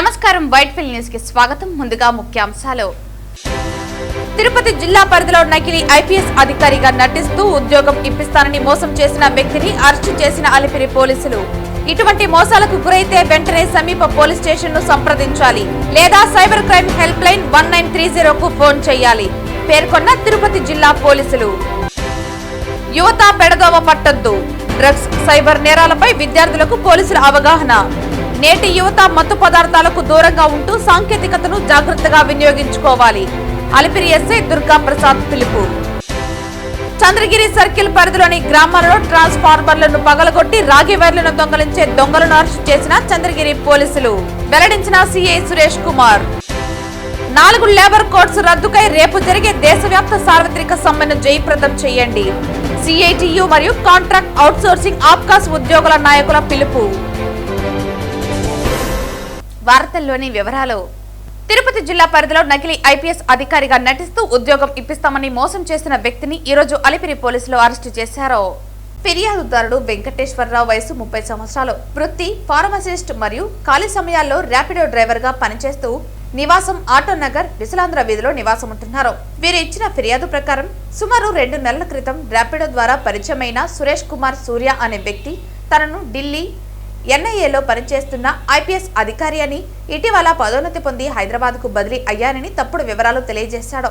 నమస్కారం Whitefield news కి స్వాగతం. ముందుగా ముఖ్యాంశాలు. తిరుపతి జిల్లా పరిధిలో నకిలీ ఐపీఎస్ అధికారిగా నటిస్తూ ఉద్యోగం ఇప్పిస్తానని మోసం చేసిన వ్యక్తిని అరెస్టు చేసిన అలిపిరి పోలీసులు. ఇటువంటి మోసాలకు గురైతే వెంటనే సమీప పోలీస్ స్టేషన్ ను సంప్రదించాలి లేదా సైబర్ క్రైమ్ హెల్ప్ లైన్ 1930 కు ఫోన్ చేయాలి పేర్కొన్న తిరుపతి జిల్లా పోలీసులు. యువత పెడదోవ పట్టొద్దు, డ్రగ్స్ సైబర్ నేరాలపై విద్యార్థులకు పోలీసుల అవగాహన. నేటి యువత మత్తు పదార్థాలకు దూరంగా ఉంటూ సాంకేతికతను జాగ్రత్తగా వినియోగించుకోవాలి. అలిపిరి ఎస్ఐ దుర్గా ప్రసాద్ పిలుపు. చంద్రగిరి సర్కిల్ పరిధిలోని గ్రామాలలో ట్రాన్స్ఫార్మర్లను పగలగొట్టి రాగి వైర్లను దొంగలించే దొంగలను అరెస్టు చేసిన చంద్రగిరి పోలీసులు వెల్లడించిన CI Suresh Kumar. 4 labour codes రద్దుకై రేపు జరిగే దేశవ్యాప్త సార్వత్రిక సమ్మెను జయప్రదం చేయండి. సిఐటియు మరియు కాంట్రాక్ట్ అవుట్సోర్సింగ్ ఆప్కాస్ ఉద్యోగుల నాయకుల పిలుపు. వార్తల్లోని వివరాలు. తిరుపతి జిల్లా పరిధిలో నకిలీ ఐపీఎస్ అధికారిగా నటిస్తూ ఉద్యోగం ఇప్పిస్తామని మోసం చేసిన వ్యక్తిని ఈ రోజు అలిపిరి పోలీసులు అరెస్టు చేశారు. ఫిర్యాదుదారుడు వెంకటేశ్వరరావు, వయసు 30 సంవత్సరాలు, వృత్తి ఫార్మసిస్ట్ మరియు ఖాళీ సమయాల్లో ర్యాపిడో డ్రైవర్ గా పనిచేస్తూ నివాసం ఆటోనగర్ విశలాంధ్ర వీధిలో నివాసం ఉంటున్నారు. వీరు ఇచ్చిన ఫిర్యాదు ప్రకారం సుమారు 2 నెలల క్రితం ర్యాపిడో ద్వారా పరిచయమైన సురేష్ కుమార్ సూర్య అనే వ్యక్తి తనను ఢిల్లీ ఎన్ఐఏలో పనిచేస్తున్న ఐపీఎస్ అధికారి అని, ఇటీవల పదోన్నతి పొంది హైదరాబాద్ కు బదిలీ అయ్యానని తప్పుడు వివరాలు తెలియజేశాడు.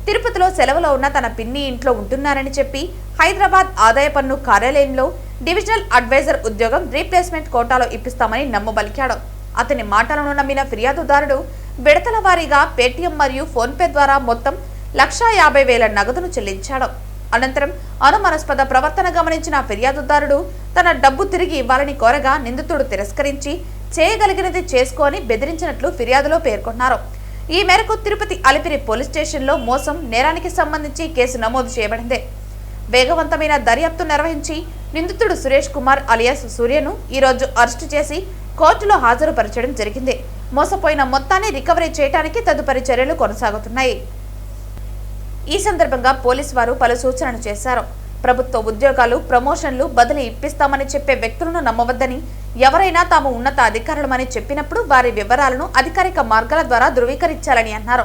తిరుపతిలో సెలవులో ఉన్న తన పిన్ని ఇంట్లో ఉంటున్నారని చెప్పి హైదరాబాద్ ఆదాయ పన్ను కార్యాలయంలో డివిజనల్ అడ్వైజర్ ఉద్యోగం రీప్లేస్మెంట్ కోటాలో ఇప్పిస్తామని నమ్మబలికాడు. అతని మాటలను నమ్మిన ఫిర్యాదుదారుడు విడతల వారీగా పేటీఎం మరియు ఫోన్పే ద్వారా మొత్తం 1,50,000 నగదును చెల్లించాడు. అనంతరం అనుమానాస్పద ప్రవర్తన గమనించిన ఫిర్యాదుదారుడు తన డబ్బు తిరిగి ఇవ్వాలని కోరగా నిందితుడు తిరస్కరించి చేయగలిగినది చేసుకొని బెదిరించినట్లు ఫిర్యాదులో పేర్కొన్నారు. ఈ మేరకు తిరుపతి అలిపిరి పోలీస్ స్టేషన్లో మోసం నేరానికి సంబంధించి కేసు నమోదు చేయబడింది. వేగవంతమైన దర్యాప్తు నిర్వహించి నిందితుడు సురేష్ కుమార్ అలియాస్ సూర్యను ఈరోజు అరెస్టు చేసి కోర్టులో హాజరుపరచడం జరిగింది. మోసపోయిన మొత్తాన్ని రికవరీ చేయడానికి తదుపరి చర్యలు కొనసాగుతున్నాయి. ఈ సందర్భంగా పోలీసు వారు పలు సూచనలు చేశారు. ప్రభుత్వ ఉద్యోగాలు, ప్రమోషన్లు, బదిలీ ఇప్పిస్తామని చెప్పే వ్యక్తులను నమ్మవద్దని, ఎవరైనా తాము ఉన్నత అధికారులమని చెప్పినప్పుడు వారి వివరాలను అధికారిక మార్గాల ద్వారా ధృవీకరించాలని అన్నారు.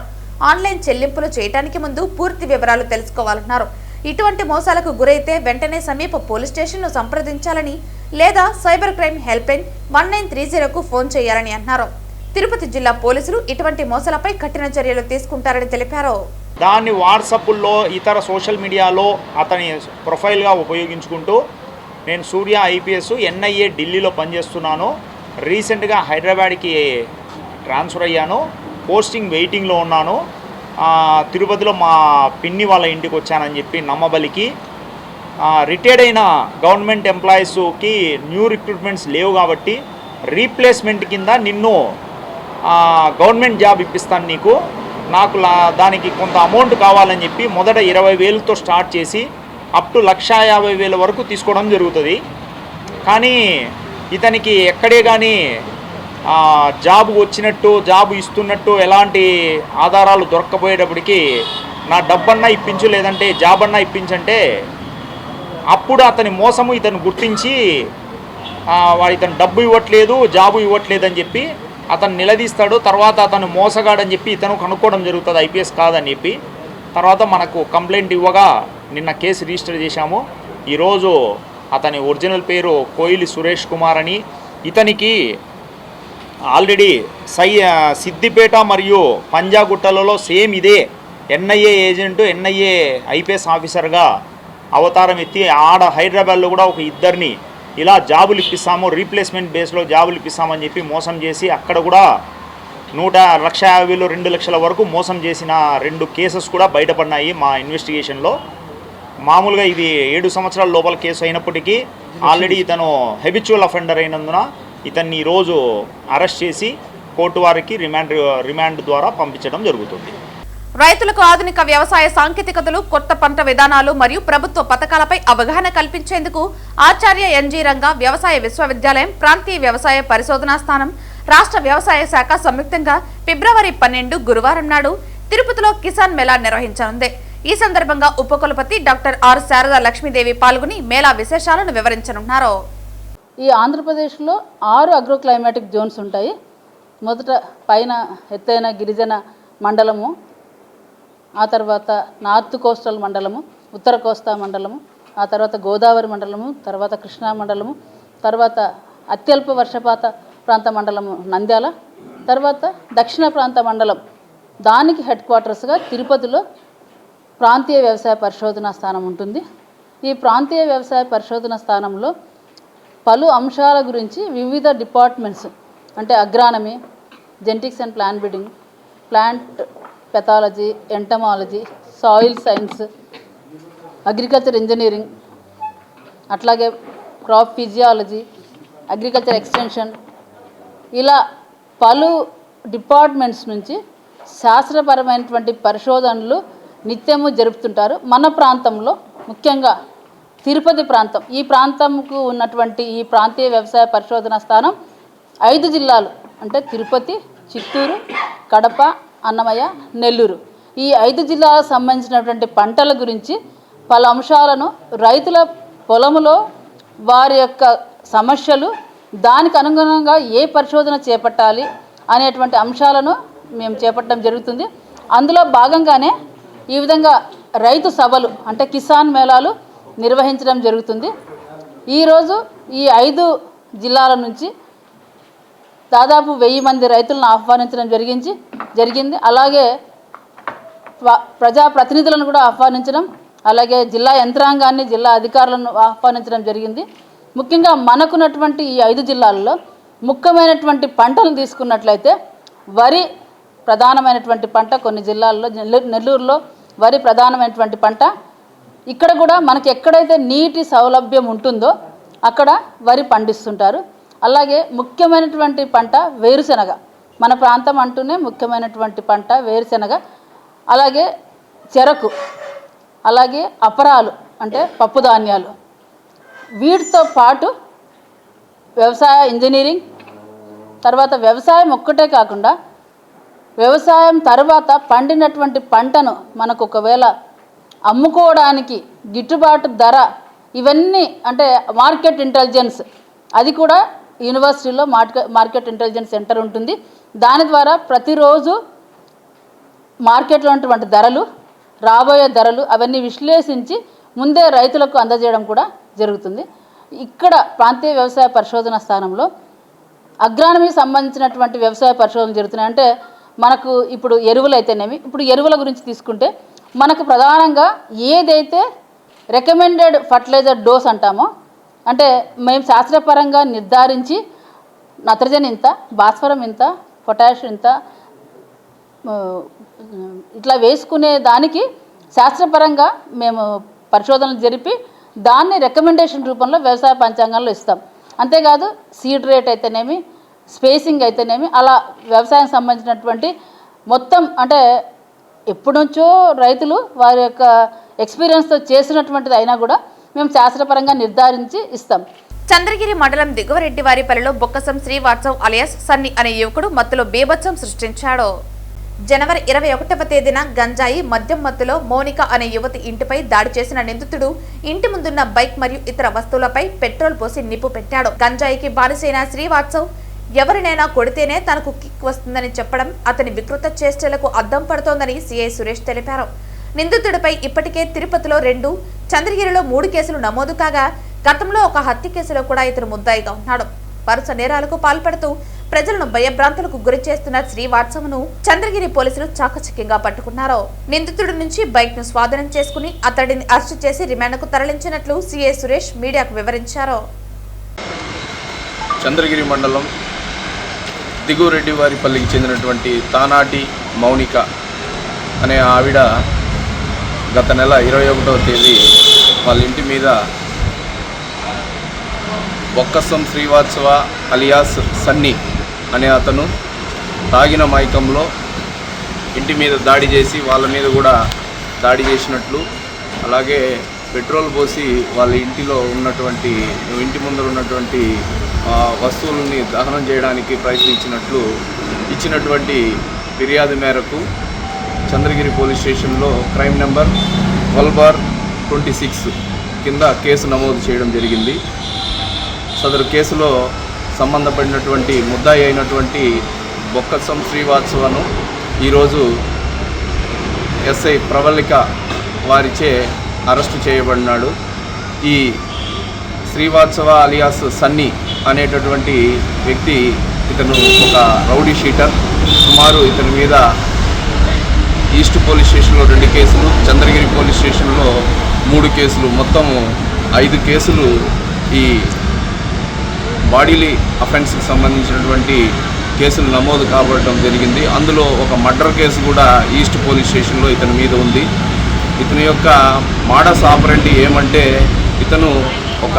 ఆన్లైన్ చెల్లింపులు చేయడానికి ముందు పూర్తి వివరాలు తెలుసుకోవాలన్నారు. ఇటువంటి మోసాలకు గురైతే వెంటనే సమీప పోలీస్ స్టేషన్ ను సంప్రదించాలని లేదా సైబర్ క్రైమ్ హెల్ప్ లైన్ 1930 కు ఫోన్ చేయాలని అన్నారు. తిరుపతి జిల్లా పోలీసులు ఇటువంటి మోసాలపై కఠిన చర్యలు తీసుకుంటారని తెలిపారు. దాన్ని వాట్సాప్లో, ఇతర సోషల్ మీడియాలో అతని ప్రొఫైల్గా ఉపయోగించుకుంటూ నేను సూర్య ఐపీఎస్ ఎన్ఐఏ ఢిల్లీలో పనిచేస్తున్నాను, రీసెంట్గా హైదరాబాద్కి ట్రాన్స్ఫర్ అయ్యాను, పోస్టింగ్ వెయిటింగ్లో ఉన్నాను, తిరుపతిలో మా పిన్ని వాళ్ళ ఇంటికి వచ్చానని చెప్పి నమ్మబలికి రిటైర్డ్ అయిన గవర్నమెంట్ ఎంప్లాయీస్కి న్యూ రిక్రూట్మెంట్స్ లేవు కాబట్టి రీప్లేస్మెంట్ కింద నిన్ను గవర్నమెంట్ జాబ్ ఇప్పిస్తాను, నీకు నాకు దానికి కొంత అమౌంట్ కావాలని చెప్పి మొదట 20,000తో స్టార్ట్ చేసి అప్ టు 1,50,000 వరకు తీసుకోవడం జరుగుతుంది. కానీ ఇతనికి ఎక్కడే కానీ జాబ్ వచ్చినట్టు, జాబ్ ఇస్తున్నట్టు ఎలాంటి ఆధారాలు దొరక్కపోయేటప్పటికి నా డబ్బన్నా ఇప్పించు, లేదంటే జాబ్ అన్నా ఇప్పించంటే అప్పుడు అతని మోసము ఇతను గుర్తించి ఇతను డబ్బు ఇవ్వట్లేదు, జాబు ఇవ్వట్లేదు అని చెప్పి అతను నిలదీస్తాడు. తర్వాత అతను మోసగాడని చెప్పి ఇతను కనుక్కోవడం జరుగుతుంది, ఐపీఎస్ కాదని చెప్పి. తర్వాత మనకు కంప్లైంట్ ఇవ్వగా నిన్న కేసు రిజిస్టర్ చేశాము. ఈరోజు అతని ఒరిజినల్ పేరు కోయిలి సురేష్ కుమార్ అని, ఇతనికి ఆల్రెడీ సిద్దిపేట మరియు పంజాగుట్టలలో సేమ్ ఇదే ఎన్ఐఏ ఏజెంటు, ఎన్ఐఏ ఐపీఎస్ ఆఫీసర్గా అవతారం ఎత్తి ఆడ హైదరాబాద్లో కూడా ఒక 2 ఇలా జాబులు ఇప్పిస్తాము, రీప్లేస్మెంట్ బేస్లో జాబులు ఇప్పిస్తామని చెప్పి మోసం చేసి అక్కడ కూడా 1,50,000 2 లక్షల వరకు మోసం చేసిన 2 కేసెస్ కూడా బయటపడినాయి మా ఇన్వెస్టిగేషన్లో. మామూలుగా ఇది 7 సంవత్సరాల లోపల కేసు అయినప్పటికీ ఆల్రెడీ ఇతను హెబిచువల్ అఫెండర్ అయినందున ఇతన్ని ఈరోజు అరెస్ట్ చేసి కోర్టు వారికి రిమాండ్ ద్వారా పంపించడం జరుగుతుంది. రైతులకు ఆధునిక వ్యవసాయ సాంకేతికతలు, కొత్త పంట విధానాలు మరియు ప్రభుత్వ పథకాలపై అవగాహన కల్పించేందుకు ఆచార్య ఎన్జీ రంగా వ్యవసాయ విశ్వవిద్యాలయం, ప్రాంతీయ వ్యవసాయ పరిశోధనా స్థానం, రాష్ట్ర వ్యవసాయ శాఖ సంయుక్తంగా ఫిబ్రవరి 12 గురువారం నాడు తిరుపతిలో కిసాన్ మేళా నిర్వహించనుంది. ఈ సందర్భంగా ఉపకులపతి డాక్టర్ ఆర్ శారదా లక్ష్మీదేవి పాల్గొని మేళా విశేషాలను వివరించనున్నారు. ఈ ఆంధ్రప్రదేశ్లో 6 అగ్రో క్లైమాటిక్ జోన్స్ ఉంటాయి. మొదట పైన ఎత్తైన గిరిజన మండలము, ఆ తర్వాత నార్త్ కోస్టల్ మండలము, ఉత్తర కోస్తా మండలము, ఆ తర్వాత గోదావరి మండలము, తర్వాత కృష్ణా మండలము, తర్వాత అత్యల్ప వర్షపాత ప్రాంత మండలము నంద్యాల, తర్వాత దక్షిణ ప్రాంత మండలం. దానికి హెడ్ క్వార్టర్స్గా తిరుపతిలో ప్రాంతీయ వ్యవసాయ పరిశోధనా స్థానం ఉంటుంది. ఈ ప్రాంతీయ వ్యవసాయ పరిశోధన స్థానంలో పలు అంశాల గురించి వివిధ డిపార్ట్మెంట్స్ అంటే agronomy, genetics and plant breeding, plant pathology, entomology, soil science, agriculture engineering, అట్లాగే క్రాప్ ఫిజియాలజీ, అగ్రికల్చర్ ఎక్స్టెన్షన్, ఇలా పలు డిపార్ట్మెంట్స్ నుంచి శాస్త్రపరమైనటువంటి పరిశోధనలు నిత్యము జరుపుతుంటారు. మన ప్రాంతంలో ముఖ్యంగా తిరుపతి ప్రాంతం, ఈ ప్రాంతంకు ఉన్నటువంటి ఈ ప్రాంతీయ వ్యవసాయ పరిశోధన స్థానం 5 జిల్లాలు అంటే తిరుపతి, చిత్తూరు, కడప, అన్నమయ్య, నెల్లూరు, ఈ 5 జిల్లాలకు సంబంధించినటువంటి పంటల గురించి పలు అంశాలను రైతుల పొలములో వారి యొక్క సమస్యలు, దానికి అనుగుణంగా ఏ పరిశోధన చేపట్టాలి అనేటువంటి అంశాలను మేము చేపట్టడం జరుగుతుంది. అందులో భాగంగానే ఈ విధంగా రైతు సభలు అంటే కిసాన్ మేళాలు నిర్వహించడం జరుగుతుంది. ఈరోజు ఈ 5 జిల్లాల నుంచి దాదాపు 1000 మంది రైతులను ఆహ్వానించడం జరిగింది. అలాగే ప్రజాప్రతినిధులను కూడా ఆహ్వానించడం, అలాగే జిల్లా యంత్రాంగాన్ని, జిల్లా అధికారులను ఆహ్వానించడం జరిగింది. ముఖ్యంగా మనకున్నటువంటి ఈ 5 జిల్లాల్లో ముఖ్యమైనటువంటి పంటలు తీసుకున్నట్లయితే వరి ప్రధానమైనటువంటి పంట. కొన్ని జిల్లాల్లో నెల్లూరులో వరి ప్రధానమైనటువంటి పంట. ఇక్కడ కూడా మనకి ఎక్కడైతే నీటి సౌలభ్యం ఉంటుందో అక్కడ వరి పండిస్తుంటారు. అలాగే ముఖ్యమైనటువంటి పంట వేరుశెనగ. మన ప్రాంతం అంటూనే ముఖ్యమైనటువంటి పంట వేరుశెనగ, అలాగే చెరకు, అలాగే అపరాలు అంటే పప్పు ధాన్యాలు. వీటితో పాటు వ్యవసాయ ఇంజనీరింగ్, తర్వాత వ్యవసాయం ఒక్కటే కాకుండా వ్యవసాయం తర్వాత పండినటువంటి పంటను మనకు ఒకవేళ అమ్ముకోవడానికి గిట్టుబాటు ధర, ఇవన్నీ అంటే మార్కెట్ ఇంటెలిజెన్స్, అది కూడా యూనివర్సిటీలో మార్కెట్ ఇంటెలిజెన్స్ సెంటర్ ఉంటుంది. దాని ద్వారా ప్రతిరోజు మార్కెట్లో ఉన్నటువంటి ధరలు, రాబోయే ధరలు అవన్నీ విశ్లేషించి ముందే రైతులకు అందజేయడం కూడా జరుగుతుంది. ఇక్కడ ప్రాంతీయ వ్యవసాయ పరిశోధన స్థానంలో అగ్రానమీకి సంబంధించినటువంటి వ్యవసాయ పరిశోధనలు జరుగుతున్నాయి. అంటే మనకు ఇప్పుడు ఎరువులు అయితేనేమి, ఇప్పుడు ఎరువుల గురించి తీసుకుంటే మనకు ప్రధానంగా ఏదైతే రికమెండెడ్ ఫర్టిలైజర్ డోస్ అంటామో, అంటే మేము శాస్త్రపరంగా నిర్ధారించి నత్రజని ఇంత, భాస్వరం ఇంత, పొటాష్ ఇంత ఇట్లా వేసుకునే దానికి శాస్త్రపరంగా మేము పరిశోధనలు జరిపి దాన్ని రికమెండేషన్ రూపంలో వ్యవసాయ పంచాంగాల్లో ఇస్తాం. అంతేకాదు సీడ్ రేట్ అయితేనేమి, స్పేసింగ్ అయితేనేమి, అలా వ్యవసాయం సంబంధించినటువంటి మొత్తం అంటే ఎప్పటి నుంచో రైతులు వారి యొక్క ఎక్స్పీరియన్స్తో చేసినటువంటిది అయినా కూడా మేము శాస్త్రపరంగా నిర్ధారించి ఇస్తాం. చంద్రగిరి మండలం దిగువరెడ్డివారిపల్లిలో బొక్కసం శ్రీవాత్సవ్ అలియాస్ సన్ని అనే యువకుడు మత్తులో బీభత్సం సృష్టించాడు. జనవరి 21వ తేదీన గంజాయి మద్యం మత్తులో మౌనిక అనే యువతి ఇంటిపై దాడి చేసిన నిందితుడు ఇంటి ముందున్న బైక్ మరియు ఇతర వస్తువులపై పెట్రోల్ పోసి నిప్పు పెట్టాడు. గంజాయికి బానిసైన శ్రీవాత్సవ్ ఎవరినైనా కొడితేనే తనకు కిక్ వస్తుందని చెప్పడం అతని వికృత చేష్టలకు అద్దం పడుతోందని సిఐ సురేష్ తెలిపారు. నిందితుడిపై ఇప్పటికే తిరుపతిలో 2, చంద్రగిరిలో 3 కేసులు నమోదు కాగా గతంలో ఒక హత్య కేసులో కూడా ఇతను ముద్దాయిగా ఉన్నాడు. వరుస నేరాలకు పాల్పడుతూ ప్రజలను భయభ్రాంతులకు గురి చేస్తున్న శ్రీవాత్సవ్ను చంద్రగిరి పోలీసులు చాకచక్యంగా పట్టుకున్నారు. నిందితుడి నుంచి బైక్ ను స్వాధీనం చేసుకుని అతడిని అరెస్టు చేసి రిమాండ్కు తరలించినట్లు సిఐ సురేష్ మీడియాకు వివరించారు. చంద్రగిరి మండలం దిగువరెడ్డివారిపల్లికి చెందినటువంటి తానాటి మౌనిక అనే ఆవిడ గత నెల 21వ తేదీ వాళ్ళ ఇంటి మీద బొక్కసం శ్రీవాత్సవ అలియాస్ సన్ని అనే అతను తాగిన మైకంలో ఇంటి మీద దాడి చేసి వాళ్ళ మీద కూడా దాడి చేసినట్లు, అలాగే పెట్రోల్ పోసి వాళ్ళ ఇంటి ముందర ఉన్నటువంటి వస్తువులని దహనం చేయడానికి ప్రయత్నించినట్లు ఇచ్చినటువంటి ఫిర్యాదు మేరకు చంద్రగిరి పోలీస్ స్టేషన్లో క్రైమ్ నెంబర్ 12/26 కింద కేసు నమోదు చేయడం జరిగింది. సదరు కేసులో సంబంధపడినటువంటి ముద్దాయి అయినటువంటి బొక్కసం శ్రీవాత్సవను ఈరోజు ఎస్ఐ ప్రవళిక వారిచే అరెస్టు చేయబడినాడు. ఈ శ్రీవాత్సవ అలియాస్ సన్నీ అనేటటువంటి వ్యక్తి ఇతను ఒక రౌడీ షీటర్. సుమారు ఇతని మీద ఈస్ట్ పోలీస్ స్టేషన్లో 2 కేసులు, చంద్రగిరి పోలీస్ స్టేషన్లో 3 కేసులు, మొత్తం 5 కేసులు ఈ బాడీలీ అఫెన్స్కి సంబంధించినటువంటి కేసులు నమోదు కాబడటం జరిగింది. అందులో ఒక మర్డర్ కేసు కూడా ఈస్ట్ పోలీస్ స్టేషన్లో ఇతని మీద ఉంది. ఇతని యొక్క మోడస్ ఆపరెండి ఏమంటే ఇతను ఒక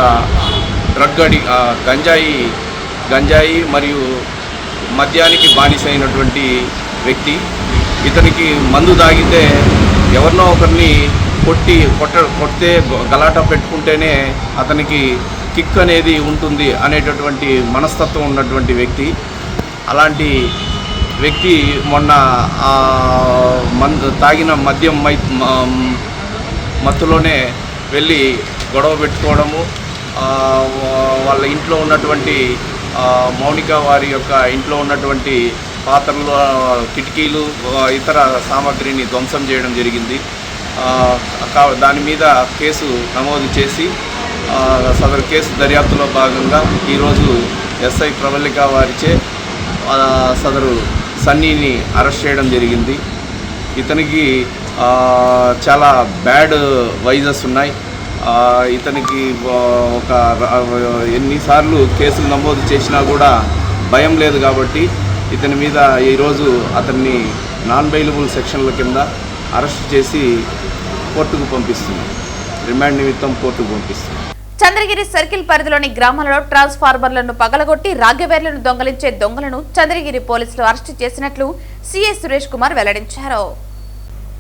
డ్రగ్ గంజాయి మరియు మద్యానికి బానిసైనటువంటి వ్యక్తి. ఇతనికి మందు తాగితే ఎవరినో ఒకరిని కొడితే గలాట పెట్టుకుంటేనే అతనికి కిక్ అనేది ఉంటుంది అనేటటువంటి మనస్తత్వం ఉన్నటువంటి వ్యక్తి. అలాంటి వ్యక్తి మొన్న తాగిన మద్యం మత్తులోనే వెళ్ళి గొడవ పెట్టుకోవడము, వాళ్ళ ఇంట్లో ఉన్నటువంటి మౌనిక వారి యొక్క ఇంట్లో ఉన్నటువంటి పాత్రలు, కిటికీలు, ఇతర సామాగ్రిని ధ్వంసం చేయడం జరిగింది. దాని మీద కేసు నమోదు చేసి సదరు కేసు దర్యాప్తులో భాగంగా ఈరోజు ఎస్ఐ ప్రవళిక వారిచే సదరు సన్నీని అరెస్ట్ చేయడం జరిగింది. ఇతనికి చాలా బ్యాడ్ వైజెస్ ఉన్నాయి. ఇతనికి ఒక ఎన్నిసార్లు కేసులు నమోదు చేసినా కూడా భయం లేదు కాబట్టి ఇతని మీద ఈరోజు అతన్ని నాన్ బెయిలబుల్ సెక్షన్ల కింద అరెస్ట్ చేసి కోర్టుకు పంపిస్తున్నాం. రిమాండ్ నిమిత్తం కోర్టుకు పంపిస్తున్నాం. చంద్రగిరి సర్కిల్ పరిధిలోని గ్రామాలలో ట్రాన్స్ఫార్మర్లను పగలగొట్టి రాగవేర్లను దొంగలించే దొంగలను చంద్రగిరి పోలీసులు అరెస్టు చేసినట్లు సీఐ సురేష్ కుమార్ వెల్లడించారు.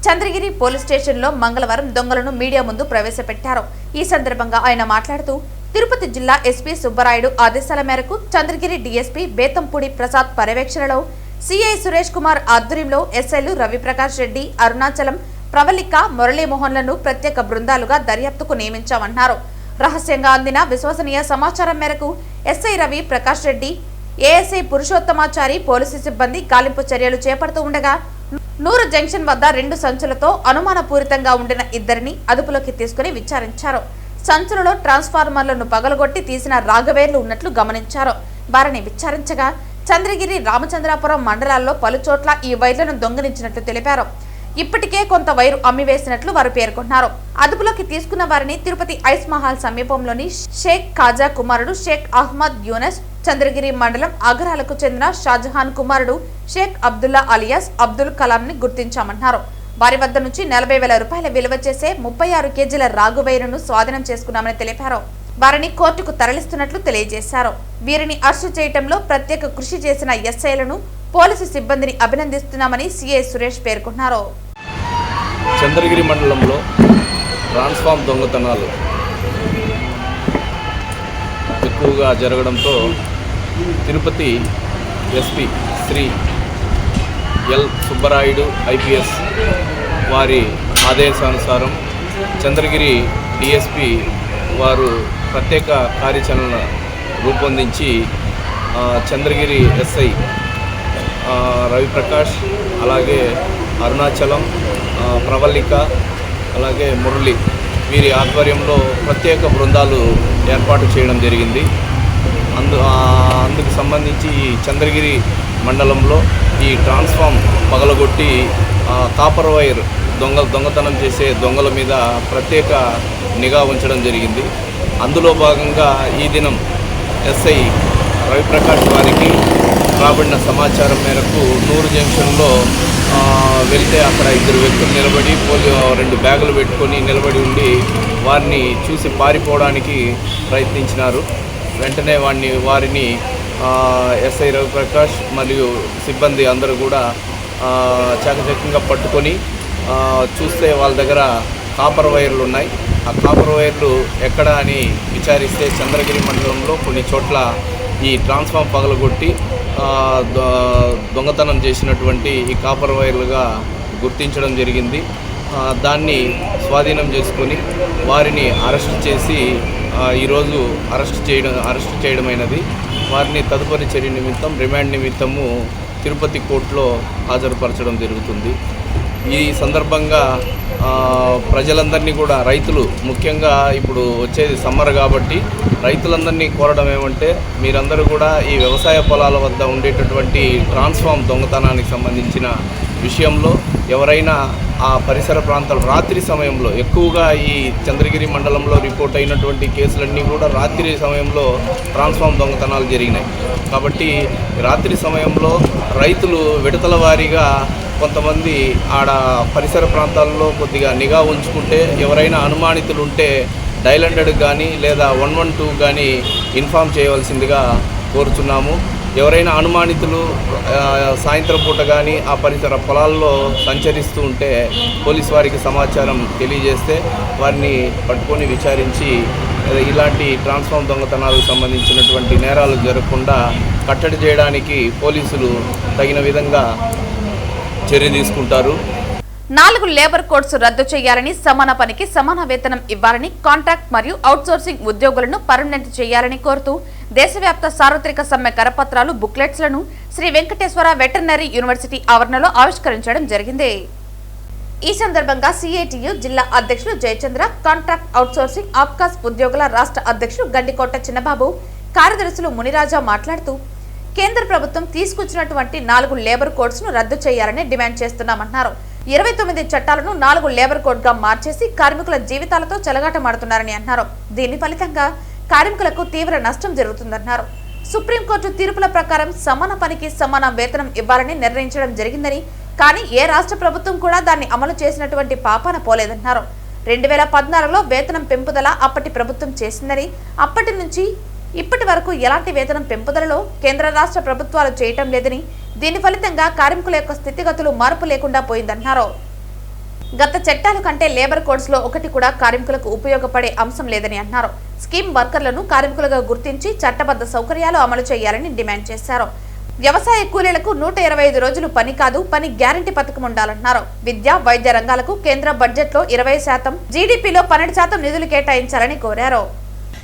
చంద్రగిరి పోలీస్ స్టేషన్లో మంగళవారం దొంగలను మీడియా ముందు ప్రవేశపెట్టారు. ఈ సందర్భంగా ఆయన మాట్లాడుతూ తిరుపతి జిల్లా ఎస్పీ సుబ్బరాయుడు ఆదేశాల మేరకు చంద్రగిరి డీఎస్పీ బేతంపూడి ప్రసాద్ పర్యవేక్షణలో సీఐ సురేష్ కుమార్ ఆధ్వర్యంలో ఎస్ఐలు రవిప్రకాష్ రెడ్డి, అరుణాచలం, ప్రవళిక, మురళీమోహన్లను ప్రత్యేక బృందాలుగా దర్యాప్తుకు నియమించామన్నారు. రహస్యంగా అందిన విశ్వసనీయ సమాచారం మేరకు SI Ravi Prakash Reddy, ASI Purushothamachari police సిబ్బంది గాలింపు చర్యలు చేపడుతూ ఉండగా నూరు జంక్షన్ వద్ద 2 సంచులతో అనుమానపూరితంగా ఉండిన 2ని అదుపులోకి తీసుకుని విచారించారు. సంచులలో ట్రాన్స్ఫార్మర్లను పగలగొట్టి తీసిన రాగవేర్లు ఉన్నట్లు గమనించారు. వారిని విచారించగా చంద్రగిరి, రామచంద్రాపురం మండలాల్లో పలుచోట్ల ఈ వైర్లను దొంగిలించినట్లు తెలిపారు. ఇప్పటికే కొంత వైరు అమ్మివేసినట్లు వారు పేర్కొన్నారు. అదుపులోకి తీసుకున్న వారిని తిరుపతి ఐస్ మహల్ సమీపంలోని షేక్ ఖాజా కుమారుడు షేక్ అహ్మద్ యూనస్, చంద్రగిరి మండలం అగరాలకు చెందిన షాజహాన్ కుమారుడు షేక్ అబ్దుల్లా అలియాస్ అబ్దుల్ కలాం ని గుర్తించామన్నారు. వారి వద్ద నుంచి 40,000 రూపాయల విలువ చేసే 36 కేజీల రాగువైరును స్వాధీనం చేసుకున్నామని తెలిపారు. వారిని కోర్టుకు తరలిస్తున్నట్లు తెలియజేశారు. వీరిని అరెస్టు చేయడంలో ప్రత్యేక కృషి చేసిన ఎస్ఐలను, పోలీసు సిబ్బందిని అభినందిస్తున్నామని సీఐ సురేష్ పేర్కొన్నారు. చంద్రగిరి మండలంలో ట్రాన్స్ఫార్మ్ దొంగతనాలు ఎక్కువగా జరగడంతో Tirupati SP Shri L Subbarayudu IPS వారి ఆదేశానుసారం చంద్రగిరి డిఎస్పీ వారు ప్రత్యేక కార్యాచరణ రూపొందించి చంద్రగిరి ఎస్ఐ రవిప్రకాష్, అలాగే అరుణాచలం, ప్రవళిక, అలాగే మురళి వీరి ఆధ్వర్యంలో ప్రత్యేక బృందాలు ఏర్పాటు చేయడం జరిగింది. అందుకు సంబంధించి చంద్రగిరి మండలంలో ఈ ట్రాన్స్ఫార్మ్ పగలగొట్టి కాపర్ వైర్ దొంగతనం చేసే దొంగల మీద ప్రత్యేక నిఘా ఉంచడం జరిగింది. అందులో భాగంగా ఈ దినం ఎస్ఐ రవిప్రకాష్ వారికి రాబడిన సమాచారం మేరకు నూరు జంక్షన్లో వెళ్తే అక్కడ 2 వ్యక్తులు నిలబడి 2 బ్యాగులు పెట్టుకొని నిలబడి ఉండి వారిని చూసి పారిపోవడానికి ప్రయత్నించినారు. వెంటనే వారిని ఎస్ఐ రవిప్రకాష్ మరియు సిబ్బంది అందరూ కూడా చాకచక్యంగా పట్టుకొని చూస్తే వాళ్ళ దగ్గర కాపర్ వైర్లు ఉన్నాయి. ఆ కాపర్ వైర్లు ఎక్కడ అని విచారిస్తే చంద్రగిరి మండలంలో కొన్ని చోట్ల ఈ ట్రాన్స్ఫార్మ్ పగలగొట్టి దొంగతనం చేసినటువంటి ఈ కాపర్ వైర్లుగా గుర్తించడం జరిగింది. దాన్ని స్వాధీనం చేసుకొని వారిని అరెస్ట్ చేసి ఈరోజు అరెస్ట్ చేయడమైనది. వారిని తదుపరి చర్య నిమిత్తం రిమాండ్ నిమిత్తము తిరుపతి కోర్టులో హాజరుపరచడం జరుగుతుంది. ఈ సందర్భంగా ప్రజలందరినీ కూడా, రైతులు ముఖ్యంగా ఇప్పుడు వచ్చేది సమ్మర్ కాబట్టి రైతులందరినీ కోరడం ఏమంటే, మీరందరూ కూడా ఈ వ్యవసాయ పొలాల వద్ద ఉండేటటువంటి ట్రాన్స్ఫార్మ్ దొంగతనానికి సంబంధించిన విషయంలో ఎవరైనా ఆ పరిసర ప్రాంతాలు రాత్రి సమయంలో ఎక్కువగా ఈ చంద్రగిరి మండలంలో రిపోర్ట్ అయినటువంటి కేసులన్నీ కూడా రాత్రి సమయంలో ట్రాన్స్ఫార్మ్ దొంగతనాలు జరిగినాయి. కాబట్టి రాత్రి సమయంలో రైతులు విడతల వారీగా కొంతమంది ఆడ పరిసర ప్రాంతాల్లో కొద్దిగా నిఘా ఉంచుకుంటే, ఎవరైనా అనుమానితులు ఉంటే డయల్ 100 కానీ లేదా 112 కానీ ఇన్ఫామ్ చేయవలసిందిగా కోరుచున్నాము. ఎవరైనా అనుమానితులు సాయంత్రం పూట కానీ ఆ పరిసర పొలాల్లో సంచరిస్తూ ఉంటే పోలీసు వారికి సమాచారం తెలియజేస్తే వారిని పట్టుకొని విచారించి ఇలాంటి ట్రాన్స్ఫార్మ్ దొంగతనాలకు సంబంధించినటువంటి నేరాలు జరగకుండా కట్టడి చేయడానికి పోలీసులు తగిన విధంగా చర్య తీసుకుంటారు. 4 లేబర్ కోడ్స్ రద్దు చేయాలని, సమాన పనికి సమాన వేతనం ఇవ్వాలని, కాంట్రాక్ట్ మరియు అవుట్సోర్సింగ్ ఉద్యోగులను పర్మనెంట్ చేయాలని కోరుతూ దేశవ్యాప్త సార్వత్రిక సమ్మె కరపత్రాలు, బుక్లెట్స్లను శ్రీ వెంకటేశ్వర వెటర్నరీ యూనివర్సిటీ ఆవరణలో ఆవిష్కరించడం జరిగింది. ఈ సందర్భంగా సిఐటియు జిల్లా అధ్యక్షులు జయచంద్ర, కాంట్రాక్ట్ అవుట్సోర్సింగ్ ఆప్కాస్ ఉద్యోగుల రాష్ట్ర అధ్యక్షులు గండికోట చిన్నబాబు, కార్యదర్శులు మునిరాజా మాట్లాడుతూ కేంద్ర ప్రభుత్వం తీసుకొచ్చినటువంటి 4 లేబర్ కోడ్స్ ను రద్దు చేయాలని డిమాండ్ చేస్తున్నామన్నారు. 29 చట్టాలను 4 లేబర్ కోడ్ గా మార్చేసి కార్మికుల జీవితాలతో చెలగాటమాడుతున్నారని అన్నారు. దీని ఫలితంగా కార్మికులకు తీవ్ర నష్టం జరుగుతుందన్నారు. సుప్రీంకోర్టు తీర్పుల ప్రకారం సమాన పనికి సమాన వేతనం ఇవ్వాలని నిర్ణయించడం జరిగిందని, కానీ ఏ రాష్ట్ర ప్రభుత్వం కూడా దాన్ని అమలు చేసినటువంటి పాపాన పోలేదన్నారు. 2014లో వేతనం పెంపుదల అప్పటి ప్రభుత్వం చేసిందని, అప్పటి నుంచి ఇప్పటి వరకు ఎలాంటి వేతనం పెంపుదలలో కేంద్ర రాష్ట్ర ప్రభుత్వాలు చేయటం లేదని, దీని ఫలితంగా కార్మికుల యొక్క స్థితిగతులు మార్పు లేకుండా పోయిందన్నారు. గత చట్టాల కంటే లేబర్ కోడ్స్ లో ఒకటి కూడా కార్మికులకు ఉపయోగపడే అంశం లేదని అన్నారు. స్కీమ్ వర్కర్లను కార్మికులుగా గుర్తించి చట్టబద్ధ సౌకర్యాలు అమలు చేయాలని డిమాండ్ చేశారు. వ్యవసాయ కూలీలకు 125 రోజులు పని కాదు, పని గ్యారంటీ పథకం ఉండాలన్నారు. విద్య, వైద్య రంగాలకు కేంద్ర బడ్జెట్ లో 20%, జీడీపీలో 12% నిధులు కేటాయించాలని కోరారు.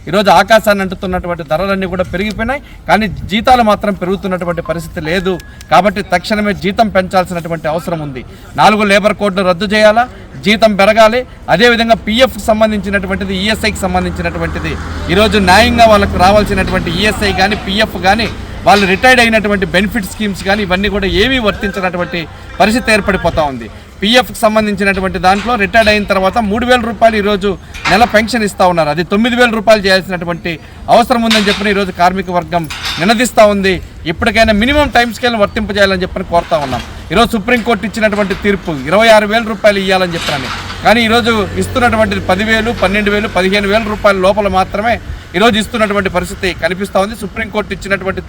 ఈరోజు ఆకాశాన్ని అంటుతున్నటువంటి ధరలన్నీ కూడా పెరిగిపోయినాయి, కానీ జీతాలు మాత్రం పెరుగుతున్నటువంటి పరిస్థితి లేదు. కాబట్టి తక్షణమే జీతం పెంచాల్సినటువంటి అవసరం ఉంది. 4 లేబర్ కోడ్లు రద్దు చేయాలా, జీతం పెరగాలి. అదేవిధంగా పిఎఫ్కి సంబంధించినటువంటిది, ఈఎస్ఐకి సంబంధించినటువంటిది ఈరోజు న్యాయంగా వాళ్ళకు రావాల్సినటువంటి ఈఎస్ఐ కానీ పిఎఫ్ కానీ, వాళ్ళు రిటైర్డ్ అయినటువంటి బెనిఫిట్ స్కీమ్స్ కానీ ఇవన్నీ కూడా ఏమీ వర్తించినటువంటి పరిస్థితి ఏర్పడిపోతూ ఉంది. పిఎఫ్కి సంబంధించినటువంటి దాంట్లో రిటైర్డ్ అయిన తర్వాత 3,000 రూపాయలు ఈరోజు నెల పెన్షన్ ఇస్తూ ఉన్నారు. అది 9,000 రూపాయలు చేయాల్సినటువంటి అవసరం ఉందని చెప్పి ఈరోజు కార్మిక వర్గం నినదిస్తూ ఉంది. ఇప్పటికైనా మినిమం టైం స్కేల్ వర్తింపజేయాలని చెప్పని కోరుతా ఉన్నాం. ఈరోజు సుప్రీంకోర్టు ఇచ్చినటువంటి తీర్పు 26,000 రూపాయలు ఇవ్వాలని చెప్పని, కానీ ఈరోజు ఇస్తున్నటువంటి 10,000, 12,000, 15,000 రూపాయల లోపల మాత్రమే ఈరోజు ఇస్తున్నటువంటి పరిస్థితి కనిపిస్తూ ఉంది. సుప్రీంకోర్టు ఇచ్చినటువంటి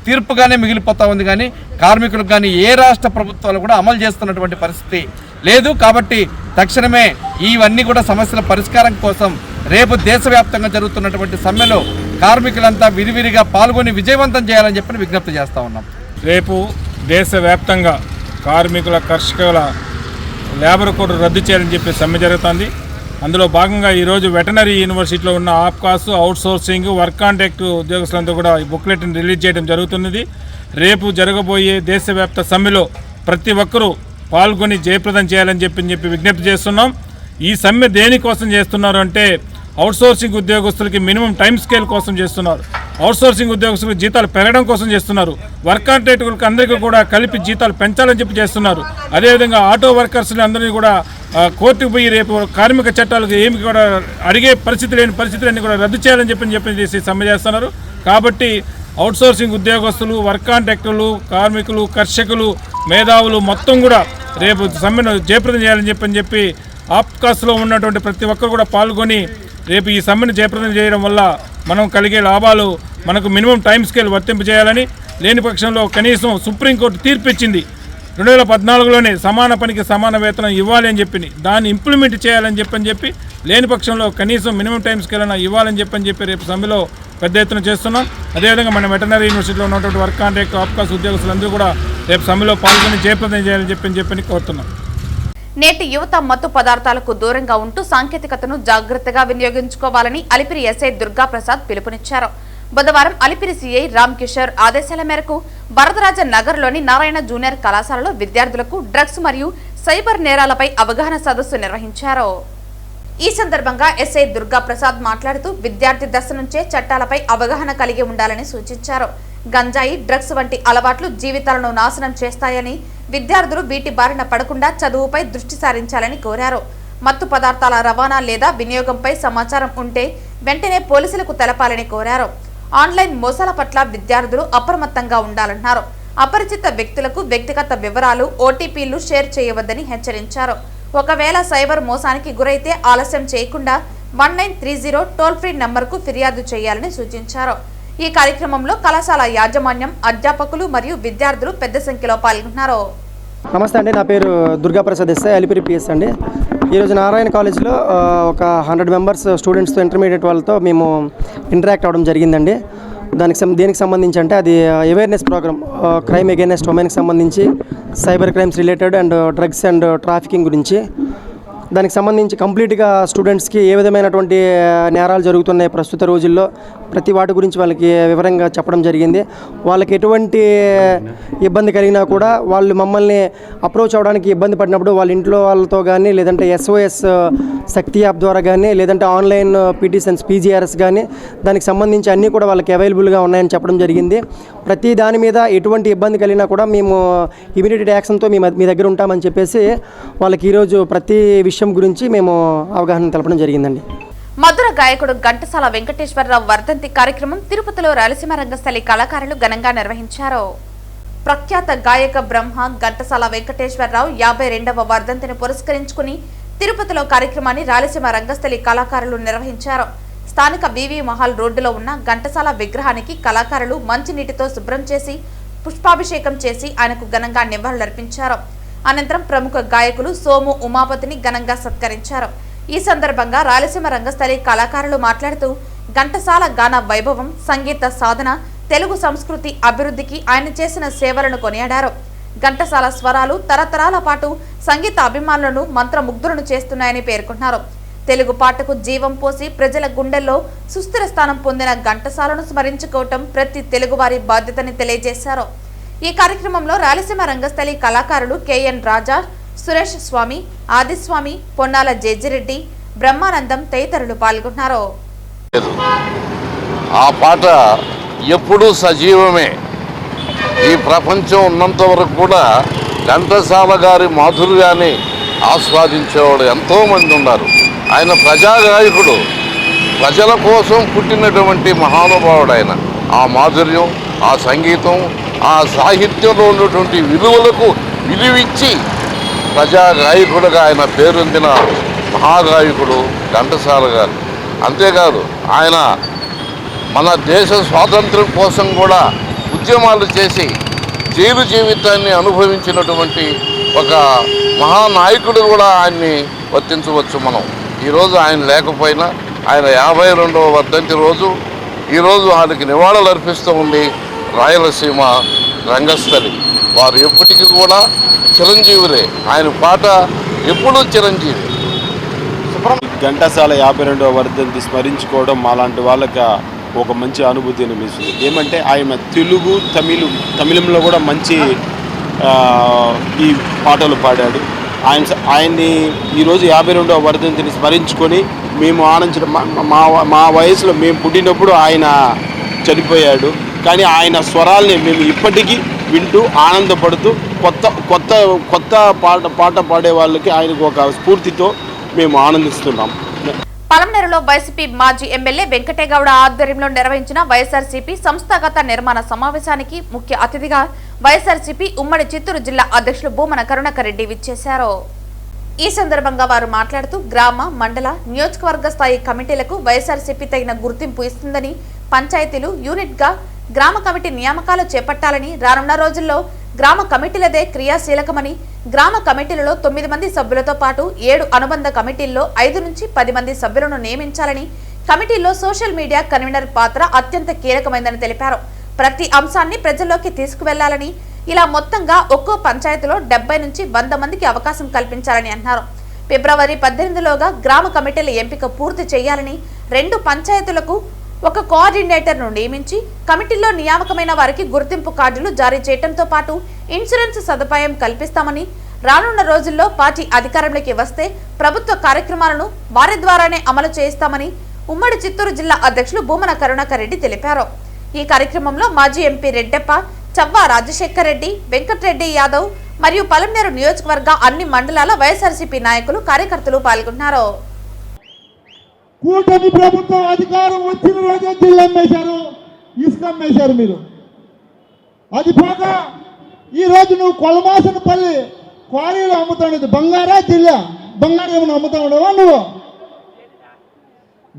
తీర్పుగానే మిగిలిపోతూ ఉంది, కానీ కార్మికులకు కానీ ఏ రాష్ట్ర ప్రభుత్వాలు కూడా అమలు చేస్తున్నటువంటి పరిస్థితి లేదు. కాబట్టి తక్షణమే ఇవన్నీ కూడా సమస్యల పరిష్కారం కోసం రేపు దేశవ్యాప్తంగా జరుగుతున్నటువంటి సమ్మెలో కార్మికులంతా విరివిరిగా పాల్గొని విజయవంతం చేయాలని చెప్పి విజ్ఞప్తి చేస్తూ ఉన్నాం. రేపు దేశవ్యాప్తంగా కార్మికుల, కర్షకుల లేబర్ కోడ్ రద్దు చేయాలని చెప్పి సమ్మె జరుగుతుంది. అందులో భాగంగా ఈరోజు వెటనరీ యూనివర్సిటీలో ఉన్న ఆప్కాస్, అవుట్సోర్సింగ్, వర్క్ కాంట్రాక్ట్ ఉద్యోగస్తులంతా కూడా ఈ బుక్లెట్ని రిలీజ్ చేయడం జరుగుతున్నది. రేపు జరగబోయే దేశవ్యాప్త సమ్మెలో ప్రతి ఒక్కరూ పాల్గొని జయప్రదం చేయాలని చెప్పి విజ్ఞప్తి చేస్తున్నాం. ఈ సమ్మె దేనికోసం చేస్తున్నారు అంటే, అవుట్సోర్సింగ్ ఉద్యోగస్తులకి మినిమం టైం స్కేల్ కోసం చేస్తున్నారు. అవుట్సోర్సింగ్ ఉద్యోగస్తులకు జీతాలు పెరగడం కోసం చేస్తున్నారు. వర్క్ కాంట్రాక్టులకు అందరికీ కూడా కలిపి జీతాలు పెంచాలని చెప్పి చేస్తున్నారు. అదేవిధంగా ఆటో వర్కర్స్ని అందరినీ కూడా కోర్టుకు పోయి రేపు కార్మిక చట్టాలకు ఏమి కూడా అడిగే పరిస్థితి లేని పరిస్థితులన్నీ కూడా రద్దు చేయాలని చెప్పి సమ్మె చేస్తున్నారు. కాబట్టి అవుట్సోర్సింగ్ ఉద్యోగస్తులు, వర్క్ కాంట్రాక్టులు, కార్మికులు, కర్షకులు, మేధావులు మొత్తం కూడా రేపు సమ్మెను జయప్రదం చేయాలని చెప్పి ఆప్కాస్లో ఉన్నటువంటి ప్రతి ఒక్కరు కూడా పాల్గొని రేపు ఈ సమ్మెను జయప్రదం చేయడం వల్ల మనం కలిగే లాభాలు, మనకు మినిమం టైం స్కేల్ వర్తింపు చేయాలని, లేని పక్షంలో కనీసం సుప్రీంకోర్టు తీర్పు ఇచ్చింది 2014లోనే సమాన పనికి సమాన వేతనం ఇవ్వాలి అని చెప్పి, దాన్ని ఇంప్లిమెంట్ చేయాలని చెప్పి లేని పక్షంలో కనీసం మినిమం టైం స్కేల్ అయినా ఇవ్వాలని చెప్పి రేపు సమ్మెలో పెద్ద ఎత్తున చేస్తున్నాం. అదేవిధంగా మన వెటనరీ యూనివర్సిటీలో ఉన్నటువంటి వర్క్ కాంట్రాక్ట్, ఆప్కాస్ ఉద్యోగస్తులందరూ కూడా రేపు సమ్మెలో పాల్గొని జయప్రదం చేయాలని చెప్పి కోరుతున్నాం. నేటి యువత మత్తు పదార్థాలకు దూరంగా ఉంటూ సాంకేతికతను జాగ్రత్తగా వినియోగించుకోవాలని అలిపిరి ఎస్ఐ దుర్గా ప్రసాద్ పిలుపునిచ్చారు. బుధవారం అలిపిరి సిఐ రామ్ కిషోర్ ఆదేశాల మేరకు వరదరాజ నగర్లోని నారాయణ జూనియర్ కళాశాలలో విద్యార్థులకు డ్రగ్స్ మరియు సైబర్ నేరాలపై అవగాహన సదస్సు నిర్వహించారు. ఈ సందర్భంగా ఎస్ఐ దుర్గా ప్రసాద్ మాట్లాడుతూ విద్యార్థి దశ నుంచే చట్టాలపై అవగాహన కలిగి ఉండాలని సూచించారు. గంజాయి, డ్రగ్స్ వంటి అలవాట్లు జీవితాలను నాశనం చేస్తాయని, విద్యార్థులు వీటి బారిన పడకుండా చదువుపై దృష్టి సారించాలని కోరారు. మత్తు పదార్థాల రవాణా లేదా వినియోగంపై సమాచారం ఉంటే వెంటనే పోలీసులకు తెలపాలని కోరారు. ఆన్లైన్ మోసాల పట్ల విద్యార్థులు అప్రమత్తంగా ఉండాలన్నారు. అపరిచిత వ్యక్తులకు వ్యక్తిగత వివరాలు, ఓటీపీలు షేర్ చేయవద్దని హెచ్చరించారు. ఒకవేళ సైబర్ మోసానికి గురైతే ఆలస్యం చేయకుండా 1930 టోల్ ఫ్రీ నంబర్కు ఫిర్యాదు చేయాలని సూచించారు. ఈ కార్యక్రమంలో కళాశాల యాజమాన్యం, అధ్యాపకులు మరియు విద్యార్థులు పెద్ద సంఖ్యలో పాల్గొన్నారు. నమస్తే అండి, నా పేరు దుర్గాప్రసాద్ ఎస్ఐ, అలిపిరి పిఎస్ అండి. ఈరోజు నారాయణ కాలేజ్లో ఒక 100 మెంబర్స్ స్టూడెంట్స్తో, ఇంటర్మీడియట్ వాళ్ళతో మేము ఇంటరాక్ట్ అవ్వడం జరిగిందండి. దేనికి సంబంధించి అంటే అది అవేర్నెస్ ప్రోగ్రామ్, క్రైమ్ అగైనెస్ట్ ఉమెన్కి సంబంధించి, cyber crimes related and drugs and trafficking గురించి. దానికి సంబంధించి కంప్లీట్గా స్టూడెంట్స్కి ఏ విధమైనటువంటి నేరాలు జరుగుతున్నాయి ప్రస్తుత రోజుల్లో ప్రతి వాటి గురించి వాళ్ళకి వివరంగా చెప్పడం జరిగింది. వాళ్ళకి ఎటువంటి ఇబ్బంది కలిగినా కూడా వాళ్ళు మమ్మల్ని అప్రోచ్ అవ్వడానికి ఇబ్బంది పడినప్పుడు వాళ్ళ ఇంట్లో వాళ్ళతో కానీ, లేదంటే SOS శక్తి యాప్ ద్వారా కానీ, లేదంటే ఆన్లైన్ పిటిషన్స్ PGRS కానీ, దానికి సంబంధించి అన్నీ కూడా వాళ్ళకి అవైలబుల్గా ఉన్నాయని చెప్పడం జరిగింది. ప్రతి దాని మీద ఎటువంటి ఇబ్బంది కలిగినా కూడా మేము ఇమీడియట్ యాక్షన్తో మీ దగ్గర ఉంటామని చెప్పేసి వాళ్ళకి ఈరోజు ప్రతి విషయం గురించి మేము అవగాహన తెలపడం జరిగిందండి. మధుర గాయకుడు ఘంటసాల వెంకటేశ్వరరావు వర్ధంతి కార్యక్రమం తిరుపతిలో రాయలసీమ రంగస్థలి కళాకారులు ఘనంగా నిర్వహించారు. ప్రఖ్యాత గాయక బ్రహ్మ ఘంటసాల వెంకటేశ్వరరావు 52వ వర్ధంతిని పురస్కరించుకుని తిరుపతిలో కార్యక్రమాన్ని రాయలసీమ రంగస్థలి కళాకారులు నిర్వహించారు. స్థానిక వివి మహల్ రోడ్డులో ఉన్న ఘంటసాల విగ్రహానికి కళాకారులు మంచినీటితో శుభ్రం చేసి పుష్పాభిషేకం చేసి ఆయనకు ఘనంగా నివాళులర్పించారు. అనంతరం ప్రముఖ గాయకులు సోము, ఉమాపతిని ఘనంగా సత్కరించారు. ఈ సందర్భంగా రాయలసీమ రంగస్థలి కళాకారులు మాట్లాడుతూ ఘంటసాల గాన వైభవం, సంగీత సాధన, తెలుగు సంస్కృతి అభివృద్ధికి ఆయన చేసిన సేవలను కొనియాడారు. ఘంటసాల స్వరాలు తరతరాల పాటు సంగీత అభిమానులను మంత్రముగ్ధులను చేస్తున్నాయని పేర్కొన్నారు. తెలుగు పాటకు జీవం పోసి ప్రజల గుండెల్లో సుస్థిర స్థానం పొందిన ఘంటసాలను స్మరించుకోవటం ప్రతి తెలుగువారి బాధ్యతని తెలియజేశారు. ఈ కార్యక్రమంలో రాయలసీమ రంగస్థలి కళాకారులు KN రాజా, సురేష్ స్వామి, ఆదిస్వామి, పొన్నాల జేజిరెడ్డి, బ్రహ్మానందం తదితరులు పాల్గొన్నారు. ఆ పాట ఎప్పుడూ సజీవమే. ఈ ప్రపంచం ఉన్నంత వరకు కూడా ఘంటసాల గారి మాధుర్యాన్ని ఆస్వాదించేవాడు ఎంతోమంది ఉన్నారు. ఆయన ప్రజాగాయకుడు, ప్రజల కోసం పుట్టినటువంటి మహానుభావుడు ఆయన. ఆ మాధుర్యం, ఆ సంగీతం, ఆ సాహిత్యంలో ఉన్నటువంటి విలువలకు విలువిచ్చి ప్రజాగాయకుడుగా ఆయన పేరొందిన మహాగాయకుడు ఘంటసాల గారు. అంతేకాదు ఆయన మన దేశ స్వాతంత్ర్యం కోసం కూడా ఉద్యమాలు చేసి జైలు జీవితాన్ని అనుభవించినటువంటి ఒక మహానాయకుడు కూడా ఆయన్ని వర్తించవచ్చు మనం. ఈరోజు ఆయన లేకపోయినా ఆయన 52వ వర్ధంతి రోజు ఈరోజు ఆయనకి నివాళులు అర్పిస్తూ ఉంది రాయలసీమ రంగస్థలి. వారు ఎప్పటికీ కూడా చిరంజీవులే. ఆయన పాట ఎప్పుడూ చిరంజీవి. ఘంటసాల 52వ వర్ధంతి స్మరించుకోవడం మాలాంటి వాళ్ళకి ఒక మంచి అనుభూతి అనిపిస్తుంది. ఏమంటే ఆయన తెలుగు, తమిళంలో కూడా మంచి ఈ పాటలు పాడాడు. ఆయన్ని ఈరోజు 52వ వర్ధంతిని స్మరించుకొని మేము ఆనందించడం. మా వయసులో మేము పుట్టినప్పుడు ఆయన చనిపోయాడు, కానీ ఆయన స్వరాల్ని మేము ఇప్పటికీ వింటూ ఆనందపడుతూ కొత్త పాట పాడే వాళ్ళకి ఆయనకు ఒక స్ఫూర్తితో మేము ఆనందిస్తున్నాం. పలమనేరులో వైసీపీ మాజీ ఎమ్మెల్యే వెంకటేగౌడ ఆధ్వర్యంలో నిర్వహించిన వైఎస్ఆర్సీపీ సంస్థాగత నిర్మాణ సమావేశానికి ముఖ్య అతిథిగా వైఎస్ఆర్సీపీ ఉమ్మడి చిత్తూరు జిల్లా అధ్యక్షులు భూమన కరుణాకర్ రెడ్డి విచ్చేశారు. ఈ సందర్భంగా వారు మాట్లాడుతూ గ్రామ, మండల, నియోజకవర్గ స్థాయి కమిటీలకు వైఎస్ఆర్సీపీ తగిన గుర్తింపు ఇస్తుందని, పంచాయతీలు యూనిట్గా గ్రామ కమిటీ నియామకాలు చేపట్టాలని, రానున్న రోజుల్లో గ్రామ కమిటీలదే క్రియాశీలకమని, గ్రామ కమిటీలలో 9 మంది సభ్యులతో పాటు 7 అనుబంధ కమిటీల్లో 5 నుంచి 10 మంది సభ్యులను నియమించాలని, కమిటీల్లో సోషల్ మీడియా కన్వీనర్ పాత్ర అత్యంత కీలకమైందని తెలిపారు. ప్రతి అంశాన్ని ప్రజల్లోకి తీసుకువెళ్లాలని, ఇలా మొత్తంగా ఒక్కో పంచాయతీలో 70 నుంచి 100 మందికి అవకాశం కల్పించాలని అన్నారు. ఫిబ్రవరి 18లోగా గ్రామ కమిటీల ఎంపిక పూర్తి చేయాలని, 2 పంచాయతీలకు ఒక కోఆర్డినేటర్ను నియమించి కమిటీలో నియామకమైన వారికి గుర్తింపు కార్డులు జారీ చేయడంతో పాటు ఇన్సూరెన్స్ సదుపాయం కల్పిస్తామని, రానున్న రోజుల్లో పార్టీ అధికారంలోకి వస్తే ప్రభుత్వ కార్యక్రమాలను వారి ద్వారానే అమలు చేయిస్తామని ఉమ్మడి చిత్తూరు జిల్లా అధ్యక్షులు భూమన కరుణాకర్ రెడ్డి తెలిపారు. ఈ కార్యక్రమంలో మాజీ ఎంపీ రెడ్డెప్ప, చవ్వా రాజశేఖర్ రెడ్డి, వెంకటరెడ్డి యాదవ్ మరియు పలమనేరు నియోజకవర్గ అన్ని మండలాల వైఎస్ఆర్సీపీ నాయకులు, కార్యకర్తలు పాల్గొన్నారు. కూటమి ప్రభుత్వం అధికారం వచ్చిన రోజే జిల్లమ్మేశారు, ఇసుకమ్మేశారు మీరు. అది పోక ఈరోజు నువ్వు కొలమాసనపల్లి క్వారీలు అమ్ముతాడు. బంగారా జిల్లా బంగారం ఏమైనా అమ్ముతా ఉండవా? నువ్వు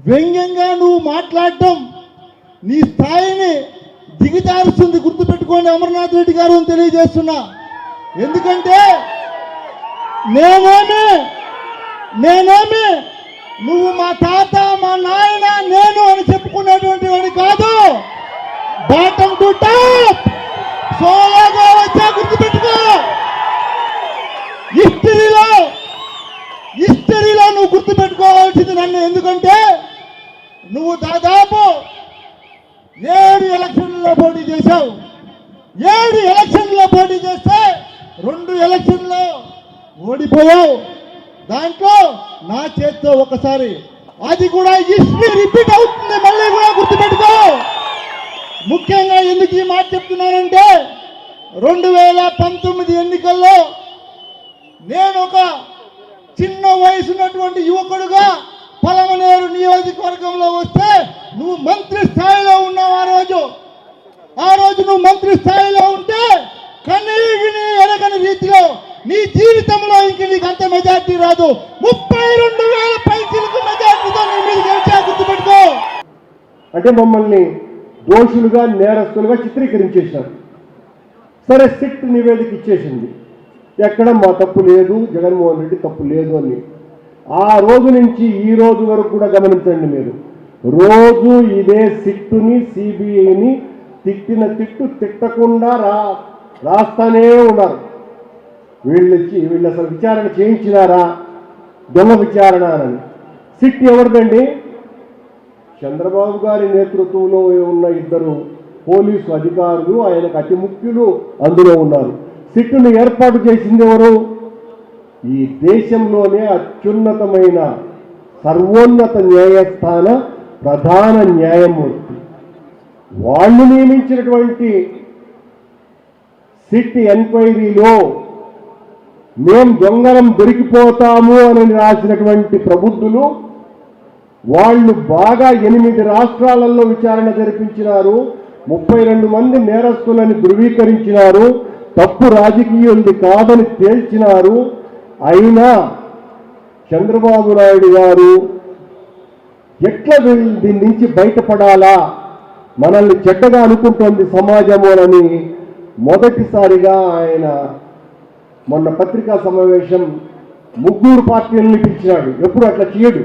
వ్యంగ్యంగా నువ్వు మాట్లాడటం నీ స్థాయిని దిగజారుస్తుంది. గుర్తుపెట్టుకోండి అమర్నాథ్ రెడ్డి గారు అని తెలియజేస్తున్నా. ఎందుకంటే నేనేమి నువ్వు మా తాత, మా నాయన, నేను అని చెప్పుకునేటువంటి వాడి కాదు. బాటమ్ టు టాప్ సోలోగా వచ్చా. గుర్తుపెట్టుకో. హిస్టరీలో నువ్వు గుర్తుపెట్టుకోవాల్సింది నన్ను. ఎందుకంటే నువ్వు దాదాపు 7 ఎలక్షన్లలో పోటీ చేశావు. 7 ఎలక్షన్లో పోటీ చేస్తే 2 ఎలక్షన్లో ఓడిపోయావు. దాంట్లో నా చేత్తో ఒకసారి, అది కూడా హిస్టరీ రిపీట్ అవుతుంది. మళ్ళీ కూడా గుర్తుపెట్టుకో. ముఖ్యంగా ఎందుకు ఈ మాట చెప్తున్నానంటే 2019 ఎన్నికల్లో నేను ఒక చిన్న వయసు ఉన్నటువంటి యువకుడుగా పలమనేరు నియోజకవర్గంలో వస్తే నువ్వు మంత్రి స్థాయిలో ఉన్నావు. ఆ రోజు నువ్వు మంత్రి స్థాయిలో ఉంటే కనీ విని ఎరగని రీతిలో నీ జీవితంలో ఇంక నీకు అంత మెజార్టీ రాదు. 32,000 పైసలకు మెజార్టీతో నీ మీద గెలిచా. గుర్తుపెట్టుకో. అంటే మమ్మల్ని దోషులుగా, నేరస్తులుగా చిత్రీకరించేశారు. సరే, సిట్ నివేదిక ఇచ్చేసింది. ఎక్కడ మా తప్పు లేదు, జగన్మోహన్ రెడ్డి తప్పు లేదు అని. ఆ రోజు నుంచి ఈ రోజు వరకు కూడా గమనించండి మీరు, రోజు ఇదే సిట్టుని, సిబిఐని తిట్టిన తిట్టు తిట్టకుండా రాస్తానే ఉన్నారు. వీళ్ళు అసలు విచారణ చేయించినారా? దొంగ విచారణ అని. సిట్ ఎవరిదండి? చంద్రబాబు గారి నేతృత్వంలో ఉన్న 2 పోలీసు అధికారులు, ఆయనకు అతి ముఖ్యులు అందులో ఉన్నారు. సిట్టును ఏర్పాటు చేసింది ఎవరు? ఈ దేశంలోనే అత్యున్నతమైన సర్వోన్నత న్యాయస్థాన ప్రధాన న్యాయమూర్తి. వాళ్ళు నియమించినటువంటి సిట్ ఎంక్వైరీలో మేం దొంగలం దొరికిపోతాము అని రాసినటువంటి ప్రబుద్ధులు వాళ్ళు బాగా 8 రాష్ట్రాలలో విచారణ జరిపించినారు. 32 మంది నేరస్తులని ధృవీకరించినారు. తప్పు రాజకీయులది కాదని తేల్చినారు. అయినా చంద్రబాబు నాయుడు గారు ఎట్లా దీని నుంచి బయటపడాలా, మనల్ని చెడ్డగా అనుకుంటోంది సమాజము అని మొదటిసారిగా ఆయన మొన్న పత్రికా సమావేశం 3 పార్టీలను పిలిచినాడు. ఎప్పుడు అట్లా చేయడు.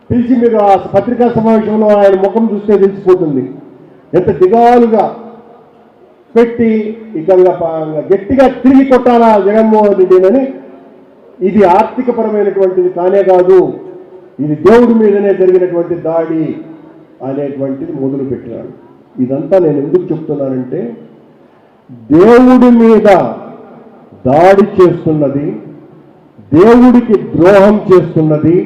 పిలిచి మీరు ఆ పత్రికా సమావేశంలో ఆయన ముఖం చూస్తే తెలిసిపోతుంది. ఎంత దిగాలుగా పెట్టి ఇక గట్టిగా తిరిగి కొట్టాలా జగన్మోహన్ రెడ్డిని. ఇది ఆర్థికపరమైనటువంటిది కానే కాదు, ఇది దేవుడి మీదనే జరిగినటువంటి దాడి అనేటువంటిది మొదలుపెట్టినాడు. ఇదంతా నేను ఎందుకు చెప్తున్నానంటే, దేవుడి మీద దాడి చేస్తున్నది, దేవుడికి ద్రోహం చేస్తున్నది,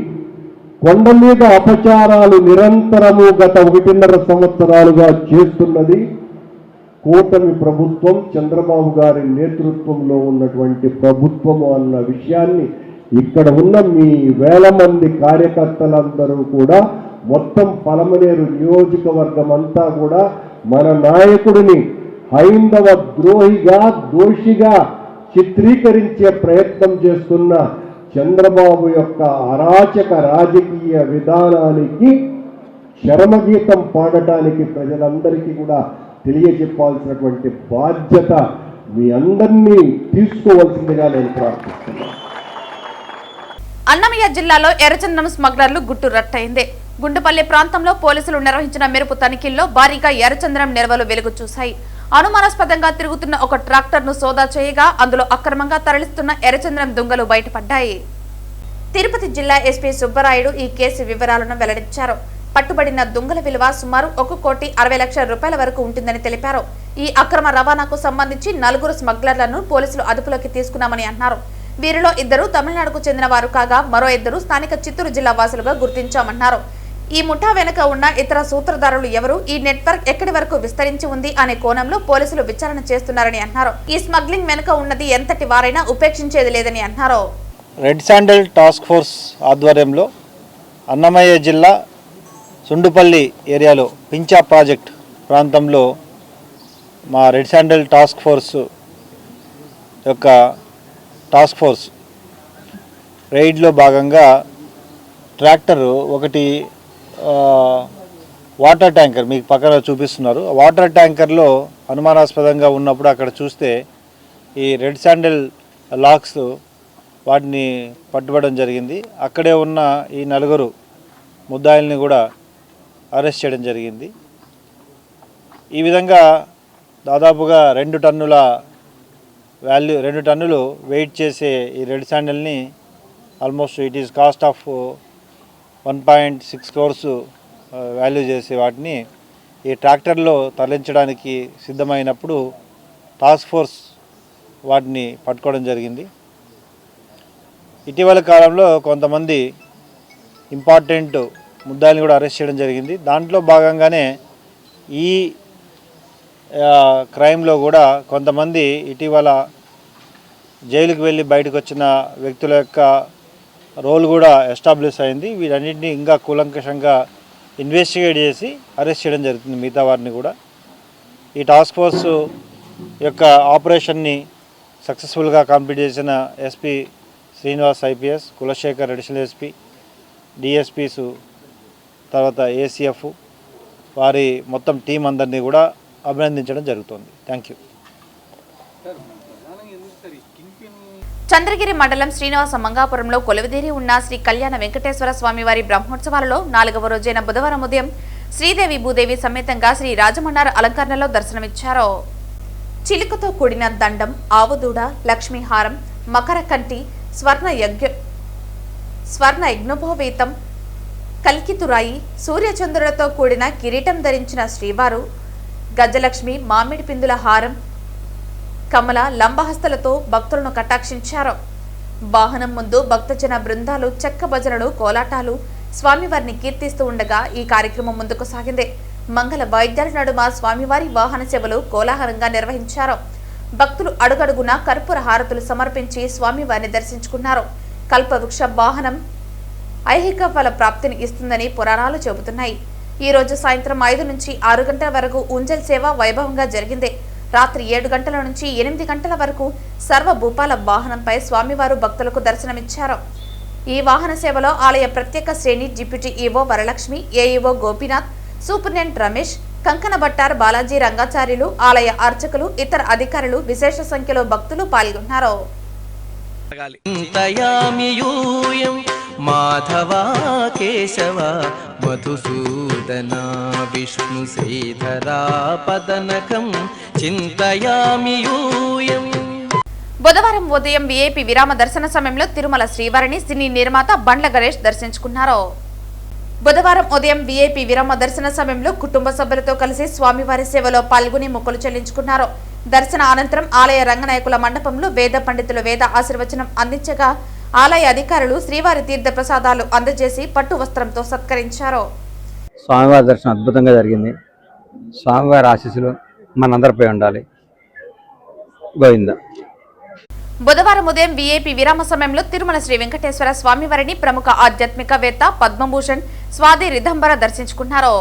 కొండ మీద అపచారాలు నిరంతరము గత 1.5 సంవత్సరాలుగా చేస్తున్నది కూటమి ప్రభుత్వం, చంద్రబాబు గారి నేతృత్వంలో ఉన్నటువంటి ప్రభుత్వము అన్న విషయాన్ని ఇక్కడ ఉన్న మీ 1000 మంది కార్యకర్తలందరూ కూడా, మొత్తం పలమనేరు నియోజకవర్గం అంతా కూడా మన నాయకుడిని హైందవ ద్రోహిగా, దోషిగా చిత్రీకరించే ప్రయత్నం చేస్తున్న చంద్రబాబు యొక్క అరాచక రాజకీయ విధానానికి చరమగీతం పాడటానికి ప్రజలందరికీ కూడా తెలియజెప్పాల్సినటువంటి బాధ్యత మీ అందరినీ తీసుకోవాల్సిందిగా నేను ప్రార్థిస్తున్నాను. అన్నమయ్య జిల్లాలో ఎర్రచందనం స్మగ్లర్లు గుట్టు రట్టయింది. గుండుపల్లి ప్రాంతంలో పోలీసులు నిర్వహించిన మెరుపు తనిఖీల్లో భారీగా ఎర్రచందనం నిల్వలు వెలుగు చూశాయి. అనుమానాస్పదంగా తిరుగుతున్న ఒక ట్రాక్టర్ను సోదా చేయగా అందులో అక్రమంగా తరలిస్తున్న ఎర్రచందనం దుంగలు బయటపడ్డాయి. తిరుపతి జిల్లా ఎస్పీ సుబ్బరాయుడు ఈ కేసు వివరాలను వెల్లడించారు. పట్టుబడిన దొంగల విలువ సుమారు 1,60,00,000 వరకు ఉంటుందని తెలిపారు. ఈ అక్రమ రవాణాకు సంబంధించి 4 స్మగ్లర్లను పోలీసులు అదుపులోకి తీసుకున్నామని అన్నారు. వీరిలో 2 తమిళనాడుకు చెందిన వారు కాగా మరో 2 స్థానిక చిత్తూరు జిల్లా వాసులుగా గుర్తించామన్నారు. ఈ ముఠా వెనుక ఉన్న ఇతర సూత్రధారులు ఎవరు, ఈ నెట్వర్క్ ఎక్కడి వరకు విస్తరించి ఉంది అనే కోణంలో పోలీసులు విచారణ చేస్తున్నారని అన్నారు. ఈ స్మగ్లింగ్ వెనుక ఉన్నది ఎంతటి వారైనా ఉపేక్షించేది లేదని అన్నారు. రెడ్ శాండల్ టాస్క్ ఫోర్స్ ఆధ్వర్యంలో అన్నమయ్య జిల్లా సుండుపల్లి ఏరియాలో పించా ప్రాజెక్ట్ ప్రాంతంలో మా రెడ్ శాండల్ టాస్క్ ఫోర్స్ యొక్క టాస్క్ ఫోర్స్ రైడ్లో భాగంగా ట్రాక్టరు ఒకటి వాటర్ ట్యాంకర్ మీకు పక్కన చూపిస్తున్నారు. వాటర్ ట్యాంకర్లో అనుమానాస్పదంగా ఉన్నప్పుడు అక్కడ చూస్తే ఈ రెడ్ శాండల్ లాక్స్ వాటిని పట్టుబడడం జరిగింది. అక్కడే ఉన్న ఈ 4 ముద్దాయిల్ని కూడా అరెస్ట్ చేయడం జరిగింది. ఈ విధంగా దాదాపుగా 2 టన్నుల వాల్యూ 2 టన్నులు వెయిట్ చేసే ఈ రెడ్ శాండల్ని almost it is cost of 1.6 crores value చేసే వాటిని ఈ ట్రాక్టర్లో తరలించడానికి సిద్ధమైనప్పుడు టాస్క్ ఫోర్స్ వాటిని పట్టుకోవడం జరిగింది. ఇటీవల కాలంలో కొంతమంది ఇంపార్టెంట్ ముద్దాయిల్ని కూడా అరెస్ట్ చేయడం జరిగింది. దాంట్లో భాగంగానే ఈ క్రైమ్లో కూడా కొంతమంది ఇటీవల జైలుకు వెళ్ళి బయటకు వచ్చిన వ్యక్తుల యొక్క రోల్ కూడా ఎస్టాబ్లిష్ అయింది. వీటన్నింటినీ ఇంకా కూలంకషంగా ఇన్వెస్టిగేట్ చేసి అరెస్ట్ చేయడం జరుగుతుంది మిగతా వారిని కూడా. ఈ టాస్క్ ఫోర్స్ యొక్క ఆపరేషన్ని సక్సెస్ఫుల్గా కంప్లీట్ చేసిన SP Srinivas IPS, Kulasekhar additional SP, DSPs, తర్వాత ఏసీఎఫ్ వారి మొత్తం టీం అందరినీ కూడా అభినందించడం జరుగుతుంది. Thank you. చంద్రగిరి మండలం శ్రీనివాస మంగాపురంలో కొలువుదీరి ఉన్న శ్రీ కళ్యాణ వెంకటేశ్వర స్వామివారి బ్రహ్మోత్సవాలలో 4వ రోజైన బుధవారం ఉదయం శ్రీదేవి భూదేవి సమేతంగా శ్రీ రాజమన్నారు అలంకరణలో దర్శనమిచ్చారు. చిలుకతో కూడిన దండం, ఆవుదూడ, లక్ష్మీహారం, మకర కంటి, స్వర్ణ యజ్ఞోపవీతం, కల్కితురాయి, సూర్యచంద్రులతో కూడిన కిరీటం ధరించిన శ్రీవారు గజలక్ష్మి, మామిడి పిందుల హారం, కమల, లంబహస్తలతో భక్తులను కటాక్షించారు. వాహనం ముందు భక్తజన బృందాలు చెక్క భజనలు, కోలాటాలు స్వామివారిని కీర్తిస్తూ ఉండగా ఈ కార్యక్రమం ముందుకు సాగింది. మంగళ వాయిద్యాల నడుమ స్వామివారి వాహన సేవలు కోలాహలంగా నిర్వహించారు. భక్తులు అడుగడుగున కర్పూర హారతులు సమర్పించి స్వామివారిని దర్శించుకున్నారు. కల్పవృక్ష వాహనం ఐహిక ఫల ప్రాప్తిని ఇస్తుందని పురాణాలు చెబుతున్నాయి. ఈ రోజు సాయంత్రం 5 నుంచి 6 గంటల వరకు ఉంజల్ సేవ వైభవంగా జరిగింది. రాత్రి 7 గంటల నుంచి 8 గంటల వరకు సర్వభూపాల వాహనంపై స్వామివారు భక్తులకు దర్శనమిచ్చారు. ఈ వాహన సేవలో ఆలయ ప్రత్యేక శ్రేణి deputy EO Varalakshmi, AEO Gopinath, superintendent Ramesh, కంకణ భట్టార్, బాలాజీ రంగాచార్యులు, ఆలయ అర్చకులు, ఇతర అధికారులు, విశేష సంఖ్యలో భక్తులు పాల్గొన్నారు. మాధవ కేశవ మధుసూదన విష్ణు శ్రీధరా పదనకం చింతయామి యూయం. బుధవారం ఉదయం వీఐపీ విరామ దర్శన సమయంలో తిరుమల శ్రీవారిని సినీ నిర్మాత బండ్ల గణేష్ దర్శించుకున్నారు. బుధవారం ఉదయం వీఐపీ విరామ దర్శన సమయంలో కుటుంబ సభ్యులతో కలిసి స్వామివారి సేవలో పాల్గొని మొక్కులు చెల్లించుకున్నారు. దర్శన అనంతరం ఆలయ రంగనాయకుల మండపంలో వేద పండితులు వేద ఆశీర్వచనం అందించగా ఆలయ అధికారులు శ్రీవారి తీర్థ ప్రసాదాలు అందజేసి పట్టు వస్త్రంతో సత్కరించారు. స్వామివారి దర్శనం అద్భుతంగా జరిగింది. స్వామివారి ఆశీస్సులు మనందరిపై ఉండాలి. గోవింద. బుధవారం ఉదయం వీఐపీ విరామ సమయంలో తిరుమల శ్రీ వెంకటేశ్వర స్వామివారిని ప్రముఖ ఆధ్యాత్మికవేత్త పద్మభూషణ్ స్వాతి రిదంబర దర్శించుకున్నారు.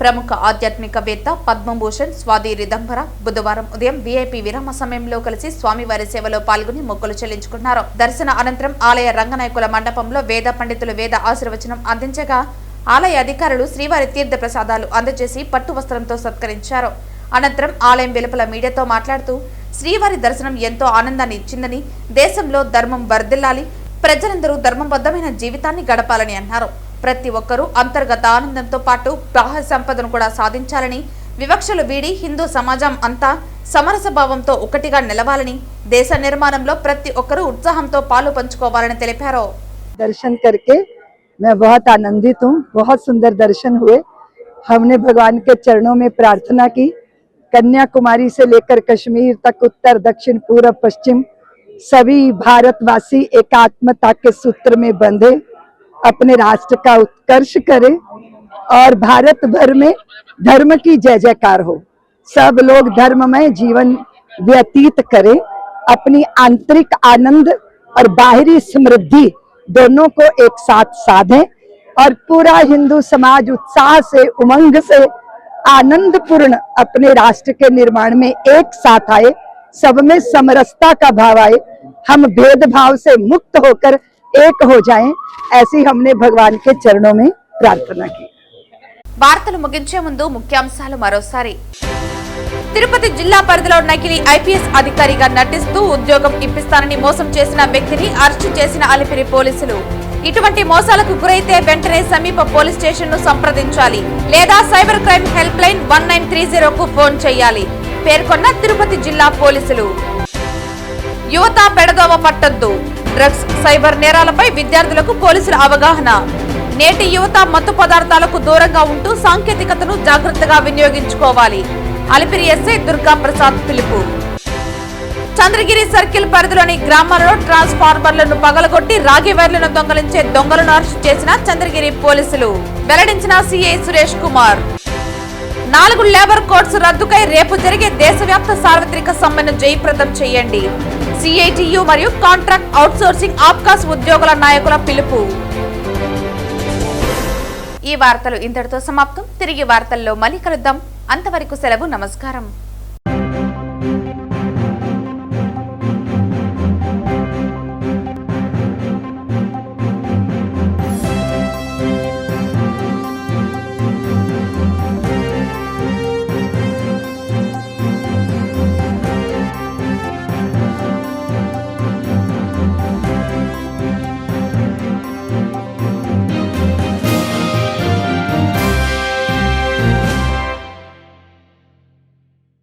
ప్రముఖ ఆధ్యాత్మికవేత్త పద్మభూషణ్ స్వాతి రిదంబర బుధవారం ఉదయం వీఐపీ విరామ సమయంలో కలిసి స్వామివారి సేవలో పాల్గొని మొక్కులు చెల్లించుకున్నారు. దర్శన అనంతరం ఆలయ రంగనాయకుల మండపంలో వేద పండితులు వేద ఆశీర్వచనం అందించగా ఆలయ అధికారులు శ్రీవారి తీర్థ ప్రసాదాలు అందజేసి పట్టు వస్త్రంతో సత్కరించారు. అనంతరం ఆలయం వెలుపల మీడియాతో మాట్లాడుతూ శ్రీవారి దర్శనం ఎంతో ఆనందాన్ని ఇచ్చిందని, దేశంలో ధర్మం వర్ధిల్లాలి, ప్రజలందరూ ధర్మబద్ధమైన జీవితాన్ని గడపాలని అన్నారు. ప్రతి ఒక్కరూ అంతర్గత ఆనందంతో పాటు బాహ్య సంపదను కూడా సాధించాలని, వివక్షలు వీడి హిందూ సమాజం అంతా సమరస భావంతో ఒకటిగా నిలవాలని, దేశ నిర్మాణంలో ప్రతి ఒక్కరూ ఉత్సాహంతో పాలు పంచుకోవాలని తెలిపారు. दर्शन करके मैं बहुत आनंदित हूँ। बहुत सुंदर दर्शन हुए। हमने भगवान के चरणों में प्रार्थना की। कन्याकुमारी से लेकर कश्मीर तक, उत्तर दक्षिण पूर्व पश्चिम सभी भारतवासी एकात्मता के सूत्र में बंधे अपने राष्ट्र का उत्कर्ष करें और भारत भर में धर्म की जय जयकार हो। सब लोग धर्ममय जीवन व्यतीत करें, अपनी आंतरिक आनंद और बाहरी समृद्धि दोनों को एक साथ साधें और पूरा हिंदू समाज उत्साह से, उमंग से, आनंद पूर्ण अपने राष्ट्र के निर्माण में एक साथ आए, सब में समरसता का भाव आए, हम भेदभाव से मुक्त होकर एक हो जाएं, ऐसी हमने भगवान के चरणों में प्रार्थना की। వార్తలు ముగించే ముందు ముఖ్యాంశాలు మరోసారి. తిరుపతి జిల్లా పరిధిలో నకిలీ ఐపీఎస్ అధికారిగా నటిస్తూ ఉద్యోగం ఇప్పిస్తానని మోసం చేసిన వ్యక్తిని అరెస్టు చేసిన అలిపిరి పోలీసులు. ఇటువంటి మోసాలకు గురైతే వెంటనే సమీప పోలీస్ స్టేషన్ ను సంప్రదించాలి లేదా సైబర్ క్రైమ్ హెల్ప్ లైన్ 1930 కు ఫోన్ చేయాలి పేర్కొన్న తిరుపతి జిల్లా పోలీసులు. యువత పెడదోవ పట్టొద్దు, డ్రగ్స్, సైబర్ నేరాలపై విద్యార్థులకు పోలీసుల అవగాహన. నేటి యువత మత్తు పదార్థాలకు దూరంగా ఉంటూ సాంకేతికతను జాగ్రత్తగా వినియోగించుకోవాలి. అలిపిరి ఎస్ఐ దుర్గా ప్రసాద్ పిలుపు. చంద్రగిరి సర్కిల్ పరిధిలోని గ్రామాల్లో ట్రాన్స్ఫార్మర్లను పగలగొట్టి రాగి వైర్లను దొంగలించే దొంగలను అరెస్టు చేసిన చంద్రగిరి పోలీసులు వెల్లడించిన CI Suresh Kumar. 4 labour codes రద్దుకై రేపు జరిగే దేశవ్యాప్త సార్వత్రిక సమ్మెను జయప్రదం చేయండి. సిఐటియు మరియు కాంట్రాక్ట్ అవుట్సోర్సింగ్ ఆప్కాస్ ఉద్యోగుల నాయకుల పిలుపు. ఈ వార్తలు ఇంతటితో సమాప్తం. తిరిగి వార్తల్లో మళ్ళీ కలుద్దాం. అంతవరకు సెలవు. నమస్కారం.